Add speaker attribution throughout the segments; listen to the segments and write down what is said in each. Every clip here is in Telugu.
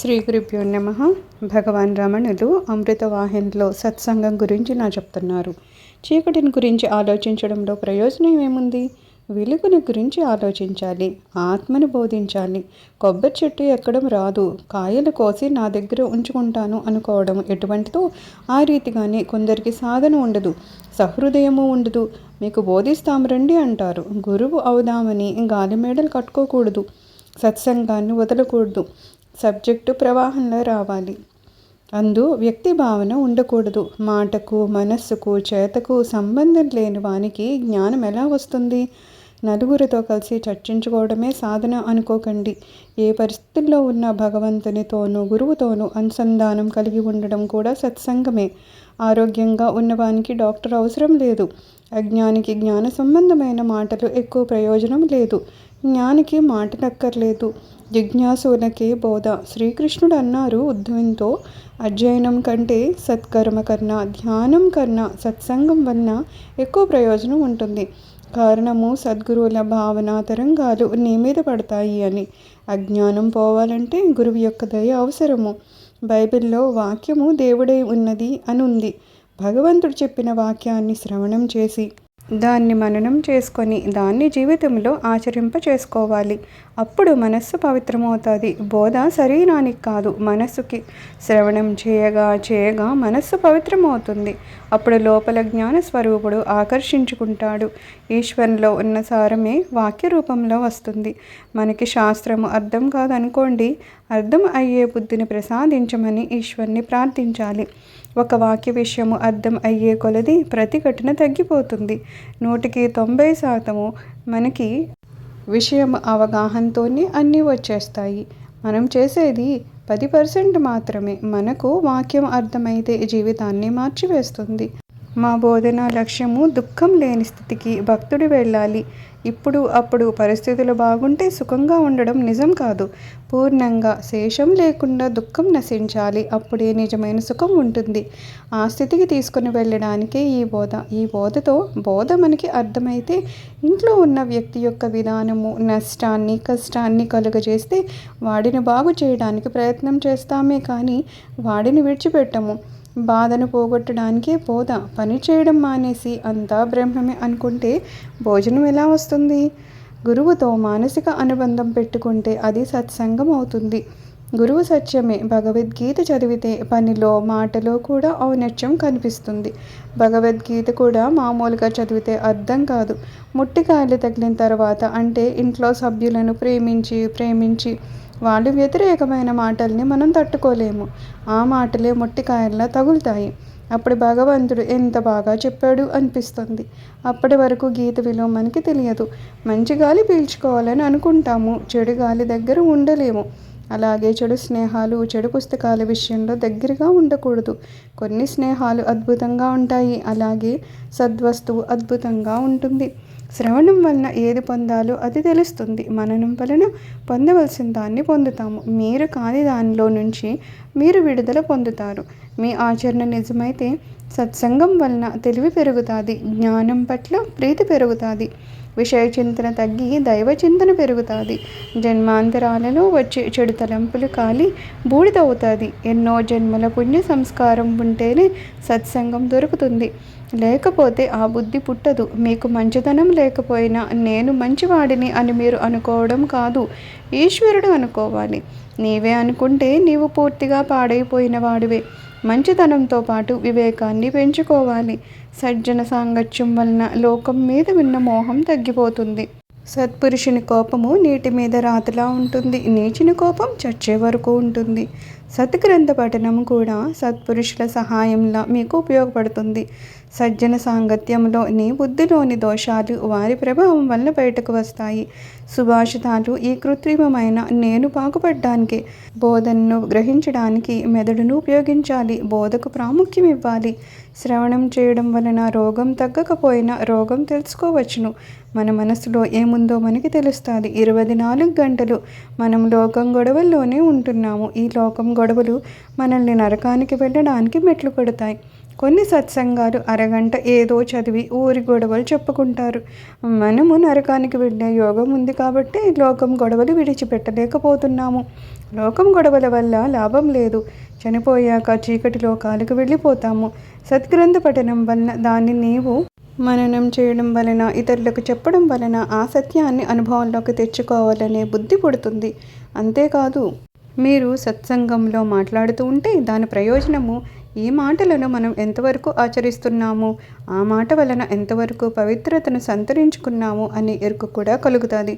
Speaker 1: శ్రీ గురుభ్యో నమః. భగవాన్ రమణులు అమృతవాహినిలో సత్సంగం గురించి చెప్తున్నారు. చీకటిని గురించి ఆలోచించడంలో ప్రయోజనం ఏముంది? వెలుగుని గురించి ఆలోచించాలి, ఆత్మను బోధించాలి. కొబ్బరి చెట్టు ఎక్కడం రాదు, కాయలు కోసి నా దగ్గర ఉంచుకుంటాను అనుకోవడం ఎటువంటిదో ఆ రీతిగానే కొందరికి సాధన ఉండదు, సహృదయము ఉండదు. మీకు బోధిస్తాము రండి అంటారు. గురువు అవుదామని గాలి మేడలు కట్టుకోకూడదు, సత్సంగాన్ని వదలకూడదు. సబ్జెక్టు ప్రవాహంలో రావాలి. వ్యక్తి భావన ఉండకూడదు. మాటకు, మనస్సుకు, చేతకు సంబంధం లేని వానికి జ్ఞానం ఎలా వస్తుంది? నలుగురితో కలిసి చర్చించుకోవడమే సాధన అనుకోకండి. ఏ పరిస్థితుల్లో ఉన్న భగవంతునితోనూ గురువుతోనూ అనుసంధానం కలిగి ఉండడం కూడా సత్సంగమే. ఆరోగ్యంగా ఉన్నవానికి డాక్టర్ అవసరం లేదు. అజ్ఞానికి జ్ఞాన సంబంధమైన మాటలు ఎక్కువ ప్రయోజనం లేదు. జ్ఞానికి మాటలక్కర్లేదు, జిజ్ఞాసులకే బోధ. శ్రీకృష్ణుడు అన్నారు ఉద్ధవునితో, అధ్యయనం కంటే సత్కర్మ కన్నా, ధ్యానం కన్నా సత్సంగం వలన ఎక్కువ ప్రయోజనం ఉంటుంది. కారణము సద్గురువుల భావన తరంగాలు నీ మీద పడతాయి అని. అజ్ఞానం పోవాలంటే గురువు యొక్క దయ అవసరము. బైబిల్లో వాక్యము దేవుడై ఉన్నది అని ఉంది. భగవంతుడు చెప్పిన వాక్యాన్ని శ్రవణం చేసి దాన్ని మననం చేసుకొని దాన్ని జీవితంలో ఆచరింప చేసుకోవాలి. అప్పుడు మనస్సు పవిత్రమవుతుంది. బోధ శరీరానికి కాదు, మనస్సుకి. శ్రవణం చేయగా చేయగా మనస్సు పవిత్రమవుతుంది. అప్పుడు లోపల జ్ఞాన స్వరూపుడు ఆకర్షించుకుంటాడు. ఈశ్వరంలో ఉన్న సారమే వాక్య రూపంలో వస్తుంది. మనకి శాస్త్రము అర్థం కాదనుకోండి, అర్థం అయ్యే బుద్ధిని ప్రసాదించమని ఈశ్వరుని ప్రార్థించాలి. ఒక వాక్య విషయము అర్థం అయ్యే కొలది ప్రతిఘటన తగ్గిపోతుంది. 90% మనకి విషయం అవగాహనతోనే అన్నీ వచ్చేస్తాయి. మనం చేసేది 10% మాత్రమే. మనకు వాక్యం అర్థమైతే జీవితాన్ని మార్చివేస్తుంది. మా బోధన లక్ష్యము దుఃఖం లేని స్థితికి భక్తుడు వెళ్ళాలి. ఇప్పుడు అప్పుడు పరిస్థితులు బాగుంటే సుఖంగా ఉండడం నిజం కాదు. పూర్ణంగా శేషం లేకుండా దుఃఖం నశించాలి. అప్పుడే నిజమైన సుఖం ఉంటుంది. ఆ స్థితికి తీసుకుని వెళ్ళడానికే ఈ బోధ. ఈ బోధ మనకి అర్థమైతే ఇంట్లో ఉన్న వ్యక్తి యొక్క విధానము నష్టాన్ని, కష్టాన్ని కలుగజేస్తే వాడిని బాగు చేయడానికి ప్రయత్నం చేస్తామే కానీ వాడిని విడిచిపెట్టము. బాధను పోగొట్టడానికే బోధ. పని చేయడం మానేసి అంతా బ్రహ్మమే అనుకుంటే భోజనం ఎలా వస్తుంది? గురువుతో మానసిక అనుబంధం పెట్టుకుంటే అది సత్సంగం అవుతుంది. గురువు సత్యమే. భగవద్గీత చదివితే పనిలో, మాటలో కూడా ఔన్నత్యం కనిపిస్తుంది. భగవద్గీత కూడా మామూలుగా చదివితే అర్థం కాదు. ముట్టికాయలు తగిలిన తర్వాత, అంటే ఇంట్లో సభ్యులను ప్రేమించి వాళ్ళు వ్యతిరేకమైన మాటల్ని మనం తట్టుకోలేము. ఆ మాటలే మొట్టికాయల్లా తగులుతాయి. అప్పుడు భగవంతుడు ఎంత బాగా చెప్పాడు అనిపిస్తుంది. అప్పటి వరకు గీత విలువ మనకి తెలియదు. మంచి గాలి పీల్చుకోవాలని అనుకుంటాము, చెడు గాలి దగ్గర ఉండలేము. అలాగే చెడు స్నేహాలు, చెడు పుస్తకాల విషయంలో దగ్గరగా ఉండకూడదు. కొన్ని స్నేహాలు అద్భుతంగా ఉంటాయి, అలాగే సద్వస్తువు అద్భుతంగా ఉంటుంది. శ్రవణం వలన ఏది పొందాలో అది తెలుస్తుంది. మననం వలన పొందవలసిన దాన్ని పొందుతాము. మీరు కాని దానిలో నుంచి మీరు విడుదల పొందుతారు. మీ ఆచరణ నిజమైతే సత్సంగం వలన తెలివి పెరుగుతుంది, జ్ఞానం పట్ల ప్రీతి పెరుగుతుంది, విషయ చింతన తగ్గి దైవ చింతన పెరుగుతుంది. జన్మాంతరాలలో వచ్చే చెడు తలంపులు కాలి బూడిదవుతుంది. ఎన్నో జన్మల పుణ్య సంస్కారం ఉంటేనే సత్సంగం దొరుకుతుంది, లేకపోతే ఆ బుద్ధి పుట్టదు. మీకు మంచితనం లేకపోయినా నేను మంచివాడిని అని మీరు అనుకోవడం కాదు, ఈశ్వరుడు అనుకోవాలి. నీవే అనుకుంటే నీవు పూర్తిగా పాడైపోయిన వాడివే. మంచితనంతో పాటు వివేకాన్ని పెంచుకోవాలి. సజ్జన సాంగత్యం వలన లోకం మీద ఉన్న మోహం తగ్గిపోతుంది. సత్పురుషుని కోపము నీటి మీద రాతిలా ఉంటుంది, నీచుని కోపం చచ్చే వరకు ఉంటుంది. సత్గ్రంథ పఠనం కూడా సత్పురుషుల సహాయంలా మీకు ఉపయోగపడుతుంది. సజ్జన సాంగత్యంలో నీ బుద్ధిలోని దోషాలు వారి ప్రభావం వల్ల బయటకు వస్తాయి. సుభాషితాలు ఈ కృత్రిమమైన నేను బాగుపడ్డానికి, బోధనను గ్రహించడానికి మెదడును ఉపయోగించాలి. బోధకు ప్రాముఖ్యం ఇవ్వాలి. శ్రవణం చేయడం వలన రోగం తగ్గకపోయినా రోగం తెలుసుకోవచ్చును. మన మనసులో ఏముందో మనకి తెలుస్తుంది. 24 గంటలు మనం లోకం గొడవల్లోనే ఉంటున్నాము. ఈ లోకం గొడవలు మనల్ని నరకానికి వెళ్ళడానికి మెట్లు కొడతాయి. కొన్ని సత్సంగాలు అరగంట ఏదో చదివి ఊరి గొడవలు చెప్పుకుంటారు. మనము నరకానికి వెళ్ళే యోగం ఉంది కాబట్టి లోకం గొడవలు విడిచిపెట్టలేకపోతున్నాము. లోకం గొడవల వల్ల లాభం లేదు. చనిపోయాక చీకటి లోకాలకు వెళ్ళిపోతాము. సద్గ్రంథ పఠనం వలన దాన్ని నీవు మననం చేయడం వలన, ఇతరులకు చెప్పడం వలన ఆ సత్యాన్ని అనుభవంలోకి తెచ్చుకోవాలనే బుద్ధి పుడుతుంది. అంతేకాదు, మీరు సత్సంగంలో మాట్లాడుతూ ఉంటే దాని ప్రయోజనము ఈ మాటలను మనం ఎంతవరకు ఆచరిస్తున్నాము, ఆ మాట వలన ఎంతవరకు పవిత్రతను సంతరించుకున్నాము అనే ఎరుక కూడా కలుగుతుంది.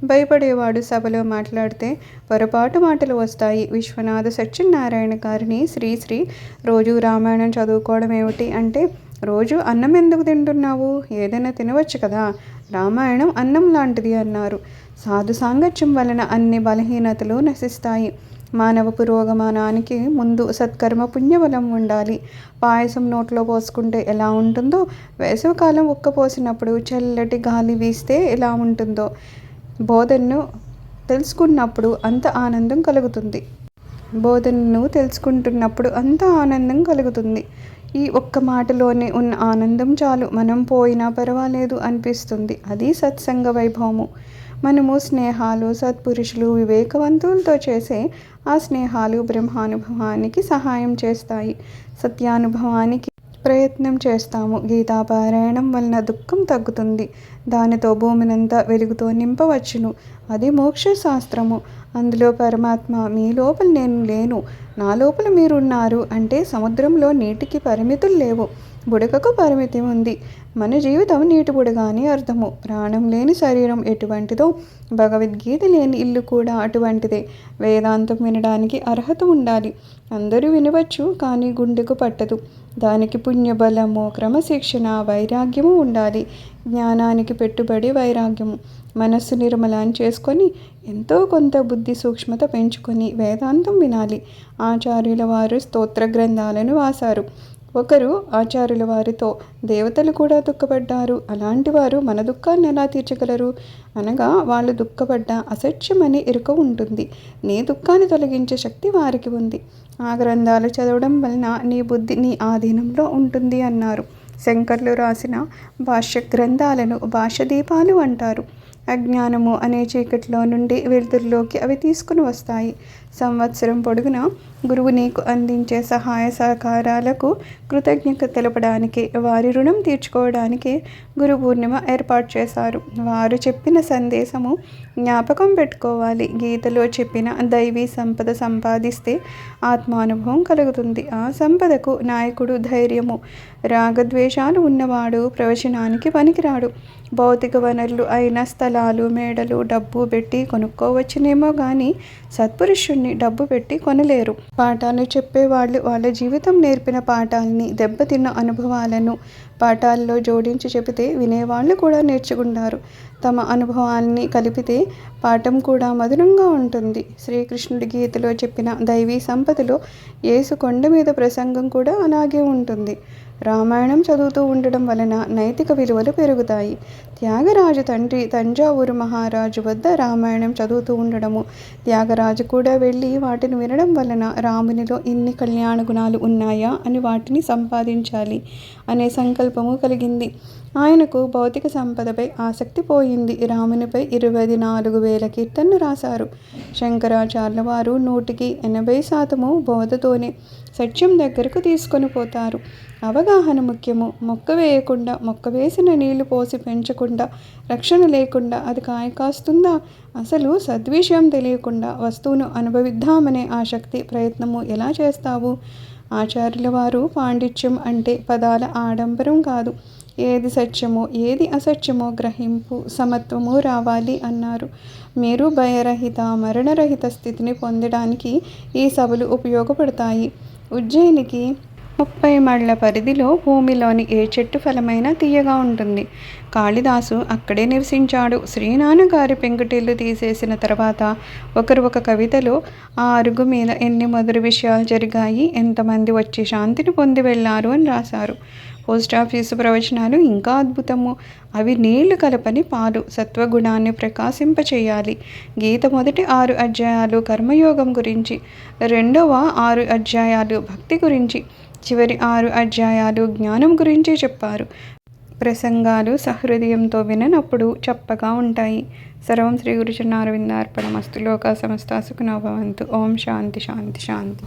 Speaker 1: భయపడేవాడు సభలో మాట్లాడితే పొరపాటు మాటలు వస్తాయి. విశ్వనాథ సత్యనారాయణ గారిని శ్రీశ్రీ రోజు రామాయణం చదువుకోవడం ఏమిటి అంటే, రోజు అన్నం ఎందుకు తింటున్నావు, ఏదైనా తినవచ్చు కదా, రామాయణం అన్నం లాంటిది అన్నారు. సాధు సాంగత్యం వలన అన్ని బలహీనతలు నశిస్తాయి. మానవ పురోగమనానికి ముందు సత్కర్మ పుణ్యబలం ఉండాలి. పాయసం నోట్లో పోసుకుంటే ఎలా ఉంటుందో, వేసవికాలం ఉక్కపోసినప్పుడు చల్లటి గాలి వీస్తే ఎలా ఉంటుందో, బోధనను తెలుసుకున్నప్పుడు అంత ఆనందం కలుగుతుంది. ఈ ఒక్క మాటలోనే ఉన్న ఆనందం చాలు, మనం పోయినా పర్వాలేదు అనిపిస్తుంది. అది సత్సంగ వైభవము. మనము స్నేహాలు సత్పురుషులు వివేకవంతులతో చేసే ఆ స్నేహాలు బ్రహ్మానుభవానికి సహాయం చేస్తాయి. సత్యానుభవానికి ప్రయత్నం చేస్తాము. గీతాపారాయణం వలన దుఃఖం తగ్గుతుంది. దానితో భూమినంతా వెలుగుతో నింపవచ్చును. అది మోక్ష శాస్త్రము. అందులో పరమాత్మ మీ లోపల నేను లేను, నా లోపల మీరున్నారు అంటే సముద్రంలో నీటికి పరిమితులు లేవు, బుడగకు పరిమితి ఉంది. మన జీవితం నీటి బుడగ అని అర్థము. ప్రాణం లేని శరీరం ఎటువంటిదో భగవద్గీత లేని ఇల్లు కూడా అటువంటిదే. వేదాంతం వినడానికి అర్హత ఉండాలి. అందరూ వినవచ్చు, కానీ గుండెకు పట్టదు. దానికి పుణ్యబలము, క్రమశిక్షణ, వైరాగ్యము ఉండాలి. జ్ఞానానికి పెట్టుబడి వైరాగ్యము. మనస్సు నిర్మలం చేసుకొని ఎంతో కొంత బుద్ధి సూక్ష్మత పెంచుకొని వేదాంతం వినాలి. ఆచార్యుల వారు స్తోత్ర గ్రంథాలను వాసారు. ఒకరు ఆచార్యుల వారితో దేవతలు కూడా దుఃఖపడ్డారు, అలాంటి వారు మన దుఃఖాన్ని ఎలా తీర్చగలరు అనగా, వాళ్ళు దుఃఖపడ్డ అసత్యమని ఎరుక ఉంటుంది. నీ దుఃఖాన్ని తొలగించే శక్తి వారికి ఉంది. ఆ గ్రంథాలు చదవడం వలన నీ బుద్ధి నీ ఆధీనంలో ఉంటుంది అన్నారు. శంకర్లు రాసిన భాష్య గ్రంథాలను భాష్యదీపాలు అంటారు. అజ్ఞానము అనే చీకటిలో నుండి వెలుతురులోకి అవి తీసుకుని వస్తాయి. సంవత్సరం పొడుగునా గురువు నీకు అందించే సహాయ సహకారాలకు కృతజ్ఞత తెలపడానికి, వారి రుణం తీర్చుకోవడానికి గురు పూర్ణిమ ఏర్పాటు చేశారు. వారు చెప్పిన సందేశము జ్ఞాపకం పెట్టుకోవాలి. గీతలో చెప్పిన దైవీ సంపద సంపాదిస్తే ఆత్మానుభవం కలుగుతుంది. ఆ సంపదకు నాయకుడు ధైర్యము. రాగద్వేషాలు ఉన్నవాడు ప్రవచనానికి పనికిరాడు. భౌతిక వనరులు అయిన స్థలాలు, మేడలు డబ్బు పెట్టి కొనుక్కోవచ్చునేమో కానీ సత్పురుషుణ్ణి డబ్బు పెట్టి కొనలేరు. పాఠాలు చెప్పేవాళ్ళు వాళ్ళ జీవితం నేర్పిన పాఠాలని, దెబ్బతిన్న అనుభవాలను పాఠాల్లో జోడించి చెబితే వినేవాళ్ళు కూడా నేర్చుకుంటారు. తమ అనుభవాల్ని కలిపితే పాఠం కూడా మధురంగా ఉంటుంది. శ్రీకృష్ణుడి గీతలో చెప్పిన దైవీ సంపదలో యేసు కొండ మీద ప్రసంగం కూడా అలాగే ఉంటుంది. రామాయణం చదువుతూ ఉండడం వలన నైతిక విలువలు పెరుగుతాయి. త్యాగరాజు తండ్రి తంజావూరు మహారాజు వద్ద రామాయణం చదువుతూ ఉండడము, త్యాగరాజు కూడా వెళ్ళి వాటిని వినడం వలన రామునిలో ఇన్ని కళ్యాణ గుణాలు ఉన్నాయా అని వాటిని సంపాదించాలి అనే సంకల్పము కలిగింది. ఆయనకు భౌతిక సంపదపై ఆసక్తి పోయింది. రామునిపై 24,000 కీర్తనలు రాశారు. శంకరాచార్యుల వారు 180% బోధతోనే సత్యం దగ్గరకు తీసుకొని పోతారు. అవగాహన ముఖ్యము. మొక్క వేయకుండా, మొక్క వేసిన నీళ్లు పోసి పెంచకుండా, రక్షణ లేకుండా అది కాయ కాస్తుందా? అసలు సద్విషయం తెలియకుండా వస్తువును అనుభవిద్దామనే ఆసక్తి, ప్రయత్నము ఎలా చేస్తావు? ఆచార్యుల వారు పాండిత్యం అంటే పదాల ఆడంబరం కాదు, ఏది సత్యమో ఏది అసత్యమో గ్రహింపు, సమత్వము రావాలి అన్నారు. మీరు భయరహిత, మరణరహిత స్థితిని పొందడానికి ఈ సభలు ఉపయోగపడతాయి. ఉజ్జయినికి 30 మైళ్ళ పరిధిలో భూమిలోని ఏ చెట్టు ఫలమైనా తీయగా ఉంటుంది. కాళిదాసు అక్కడే నివసించాడు. శ్రీనాన్నగారి పెంకుటిల్లు తీసేసిన తర్వాత ఒకరు ఒక కవితలో ఆ అరుగు మీద ఎన్ని మధుర విషయాలు జరిగాయి, ఎంతమంది వచ్చి శాంతిని పొంది వెళ్ళారు అని రాశారు. పోస్టాఫీసు ప్రవచనాలు ఇంకా అద్భుతము. అవి నీళ్లు కలపని పాలు, సత్వగుణాన్ని ప్రకాశింపచేయాలి. గీత మొదటి 6 అధ్యాయాలు కర్మయోగం గురించి, రెండవ 6 అధ్యాయాలు భక్తి గురించి, చివరి 6 అధ్యాయాలు జ్ఞానం గురించి చెప్పారు. ప్రసంగాలు సహృదయంతో విననప్పుడు చప్పగా ఉంటాయి. సర్వం శ్రీ గురుచరణారవిందార్పణమస్తు. లోకా సమస్తా సుఖినో భవంతు. ఓం శాంతి శాంతి శాంతి.